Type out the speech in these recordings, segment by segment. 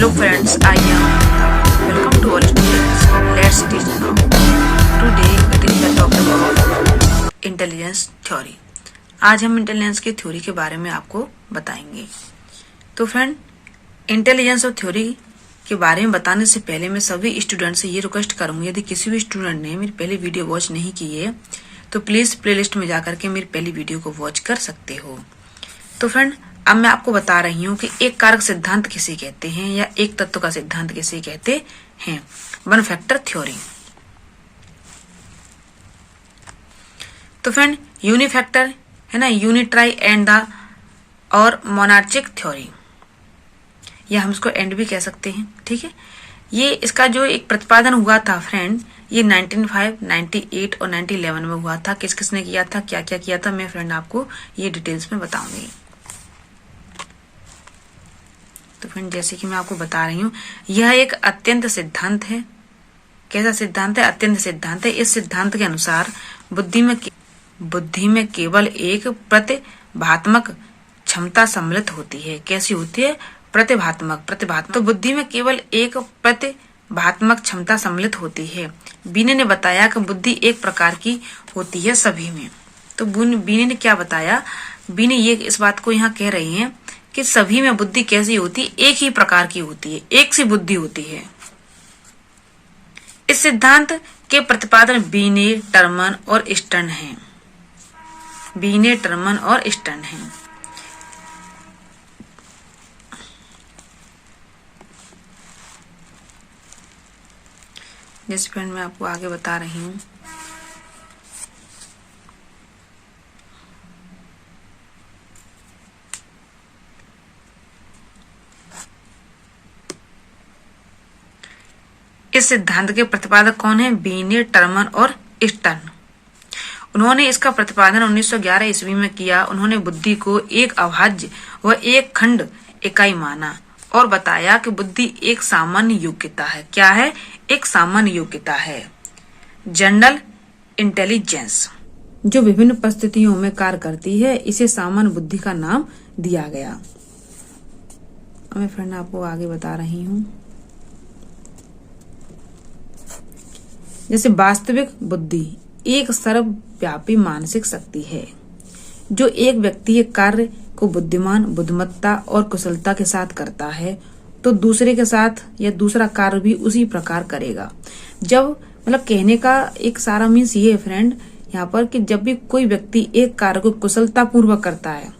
Hello friends, I am Amrita. Welcome to all students. Let's teach now. Today we will talk about intelligence theory. आज हम intelligence की theory के बारे में आपको बताएंगे। तो फ्रेंड, इंटेलिजेंस और थ्योरी के बारे में बताने से पहले मैं सभी स्टूडेंट से ये रिक्वेस्ट करूंगी, यदि किसी भी स्टूडेंट ने मेरी पहली वीडियो वॉच नहीं की है तो प्लीज प्लेलिस्ट में जाकर के मेरी पहली वीडियो को वॉच कर सकते हो। तो फ्रेंड, अब मैं आपको बता रही हूँ कि एक कारक सिद्धांत किसे कहते हैं या एक तत्व का सिद्धांत किसे कहते हैं। One factor theory. तो फ्रेंड, यूनिफैक्टर है ना, यूनिट्राई एंड द और मोनार्चिक थ्योरी, या हम इसको एंड भी कह सकते हैं। ठीक है, ये इसका जो एक प्रतिपादन हुआ था फ्रेंड, ये 1905, 98 और 1911 में हुआ था। किस किसने किया था, क्या क्या किया था, मैं फ्रेंड आपको ये डिटेल्स में बताऊंगी। तो फ्रेंड, जैसे कि मैं आपको बता रही हूँ, यह एक अत्यंत सिद्धांत है। कैसा सिद्धांत है? अत्यंत सिद्धांत है। इस सिद्धांत के अनुसार बुद्धि में केवल एक प्रतिभात्मक क्षमता सम्मिलित होती है। कैसी होती है? प्रतिभात्मक। तो बुद्धि में केवल एक प्रतिभात्मक क्षमता सम्मिलित होती है। बीने ने बताया कि बुद्धि एक प्रकार की होती है सभी में। तो बीने ने क्या बताया? बीने ये इस बात को यहाँ कह रही हैं कि सभी में बुद्धि कैसी होती है? एक ही प्रकार की होती है, एक सी बुद्धि होती है। इस सिद्धांत के प्रतिपादन बीने, टर्मन और स्टर्न हैं। बीने, टर्मन और स्टर्न हैं। जैसे फ्रेंड मैं आपको आगे बता रही हूँ, इस सिद्धांत के प्रतिपादक कौन है? बीने, टर्मन और स्टर्न। उन्होंने इसका प्रतिपादन 1911 ईस्वी में किया। उन्होंने बुद्धि को एक अभाज्य व एक खंड इकाई माना और बताया कि बुद्धि एक सामान्य योग्यता है। क्या है? एक सामान्य योग्यता है, जनरल इंटेलिजेंस, जो विभिन्न परिस्थितियों में कार्य करती है। इसे सामान्य बुद्धि का नाम दिया गया। मैं फ्रेंड आपको आगे बता रही हूँ, जैसे वास्तविक बुद्धि एक सर्वव्यापी मानसिक शक्ति है जो एक व्यक्ति एक कार्य को बुद्धिमान, बुद्धिमत्ता और कुशलता के साथ करता है तो दूसरे के साथ या दूसरा कार्य भी उसी प्रकार करेगा। जब मतलब कहने का एक सारा मीन्स ये है फ्रेंड यहाँ पर कि जब भी कोई व्यक्ति एक कार्य को कुशलता पूर्वक करता है,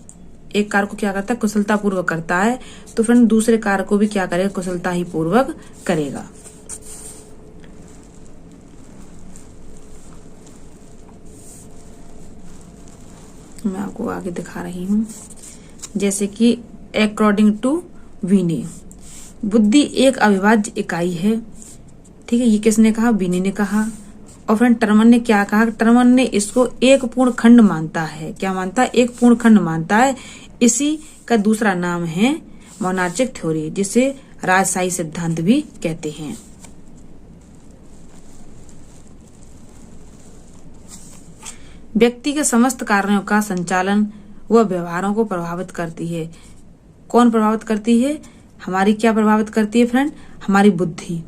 एक कार्य को क्या करता है? कुशलता पूर्वक करता है, तो फ्रेंड दूसरे कार्य को भी क्या करेगा? कुशलता ही पूर्वक करेगा। मैं आपको आगे दिखा रही हूँ, जैसे कि अकॉर्डिंग टू बीने, बुद्धि एक अविभाज्य इकाई है। ठीक है, ये किसने कहा? बीने ने कहा। और फ्रेंड टर्मन ने क्या कहा? टर्मन ने इसको एक पूर्ण खंड मानता है। क्या मानता है? एक पूर्ण खंड मानता है। इसी का दूसरा नाम है मोनार्चिक थ्योरी, जिसे राजशाही सिद्धांत भी कहते हैं। व्यक्ति के समस्त कार्यों का संचालन व व्यवहारों को प्रभावित करती है। कौन प्रभावित करती है? हमारी क्या प्रभावित करती है फ्रेंड? हमारी बुद्धि।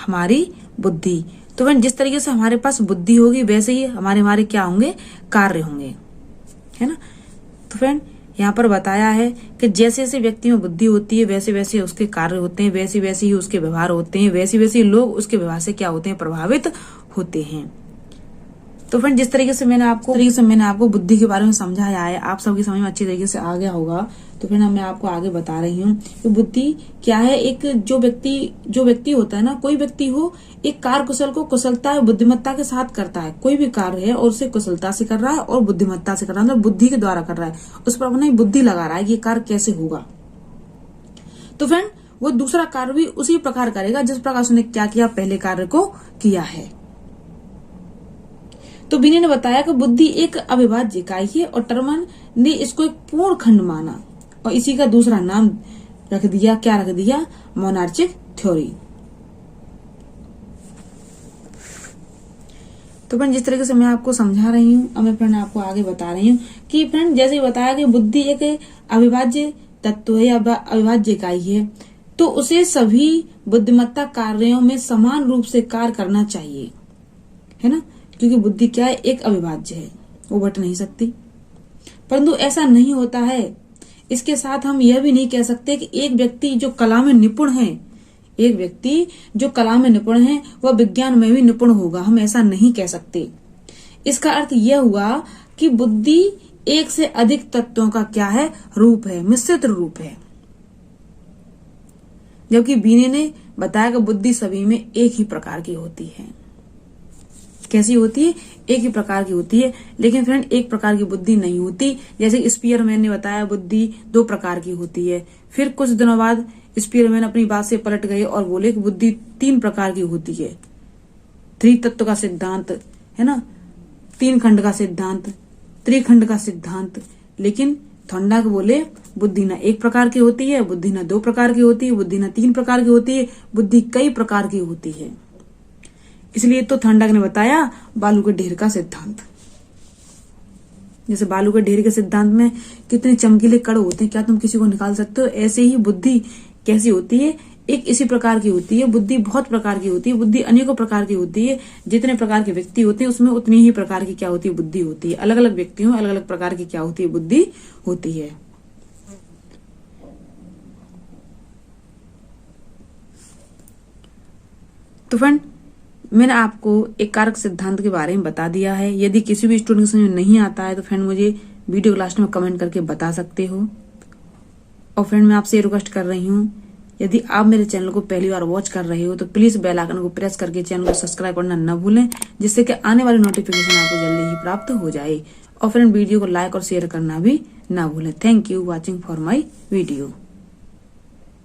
हमारी बुद्धि। तो फ्रेंड जिस तरीके से हमारे पास बुद्धि होगी वैसे ही हमारे क्या होंगे? कार्य होंगे, है ना। तो फ्रेंड यहाँ पर बताया है कि जैसे जैसे व्यक्ति में बुद्धि होती है वैसे वैसे उसके कार्य होते हैं, वैसे वैसे ही उसके व्यवहार होते हैं, वैसे वैसे लोग उसके व्यवहार से क्या होते हैं? प्रभावित होते हैं। तो फ्रेंड जिस तरीके से मैंने आपको बुद्धि के बारे में समझाया है, आप सबकी समझ में अच्छी तरीके से आ गया होगा। तो फिर मैं आपको आगे बता रही हूँ कि बुद्धि क्या है। एक जो व्यक्ति होता है ना, कोई व्यक्ति हो, एक कार्य कुशल को कुशलता और बुद्धिमत्ता के साथ करता है। कोई भी कार्य है और उसे कुशलता से कर रहा है और बुद्धिमत्ता से कर रहा है, मतलब बुद्धि के द्वारा कर रहा है, उस पर अपनी बुद्धि लगा रहा है कि ये कार्य कैसे होगा। तो फ्रेंड वो दूसरा कार्य भी उसी प्रकार करेगा जिस प्रकार उसने क्या किया? पहले कार्य को किया है। तो बीने ने बताया कि बुद्धि एक अविभाज्य इकाई है और टर्मन ने इसको एक पूर्ण खंड माना और इसी का दूसरा नाम रख दिया। क्या रख दिया? मोनार्चिक थ्योरी। तो फ्रेंड जिस तरीके से मैं आपको समझा रही हूँ, अब मैं फ्रेंड आपको आगे बता रही हूँ कि फ्रेंड जैसे बताया कि बुद्धि एक अविभाज्य तत्व है या अविभाज्य इकाई है। तो उसे सभी बुद्धिमत्ता कार्यों में समान रूप से कार्य करना चाहिए, है ना, क्योंकि बुद्धि क्या है, एक अविभाज्य है, वो बट नहीं सकती। परंतु ऐसा नहीं होता है। इसके साथ हम यह भी नहीं कह सकते कि एक व्यक्ति जो कला में निपुण है, एक व्यक्ति जो कला में निपुण है वह विज्ञान में भी निपुण होगा, हम ऐसा नहीं कह सकते। इसका अर्थ यह हुआ कि बुद्धि एक से अधिक तत्वों का क्या है, रूप है, मिश्रित रूप है। जबकि बीने ने बताया कि बुद्धि सभी में एक ही प्रकार की होती है। कैसी होती है, एक ही प्रकार की होती है। लेकिन फ्रेंड एक प्रकार की बुद्धि नहीं होती, जैसे स्पीयरमैन ने बताया बुद्धि 2 प्रकार की होती है। फिर कुछ दिनों बाद स्पीयरमैन अपनी बात से पलट गए और बोले कि बुद्धि 3 प्रकार की होती है। 3 तत्व का सिद्धांत, है ना, 3 खंड का सिद्धांत, त्रिखंड का सिद्धांत। लेकिन थॉर्नडाइक बोले बुद्धि न 1 प्रकार की होती है, बुद्धि न 2 प्रकार की होती है, बुद्धि न 3 प्रकार की होती है, बुद्धि कई प्रकार की होती है। इसलिए तो थॉर्नडाइक ने बताया बालू के ढेर का सिद्धांत। जैसे बालू के ढेर के सिद्धांत में कितने चमकीले कण होते हैं, क्या तुम किसी को निकाल सकते हो? ऐसे ही बुद्धि कैसी होती है, एक इसी प्रकार की होती है। बुद्धि बहुत प्रकार की होती है, बुद्धि अनेकों प्रकार की होती है। जितने प्रकार के व्यक्ति होते हैं उसमें उतनी ही प्रकार की क्या होती है, बुद्धि होती है। अलग अलग व्यक्तियों में अलग अलग प्रकार की क्या होती है, बुद्धि होती है। तो फ्रेंड मैंने आपको एक कारक सिद्धांत के बारे में बता दिया है। यदि किसी भी स्टूडेंट को समझ में नहीं आता है तो फ्रेंड मुझे वीडियो लास्ट में कमेंट करके बता सकते हो। और फ्रेंड मैं आपसे रिक्वेस्ट कर रही हूँ, यदि आप मेरे चैनल को पहली बार वॉच कर रहे हो तो प्लीज बेल आइकन को प्रेस करके चैनल को सब्सक्राइब करना न भूलें, जिससे कि आने वाली नोटिफिकेशन आपको जल्दी ही प्राप्त हो जाए। और फ्रेंड वीडियो को लाइक और शेयर करना भी ना भूलें। Thank you watching for my video.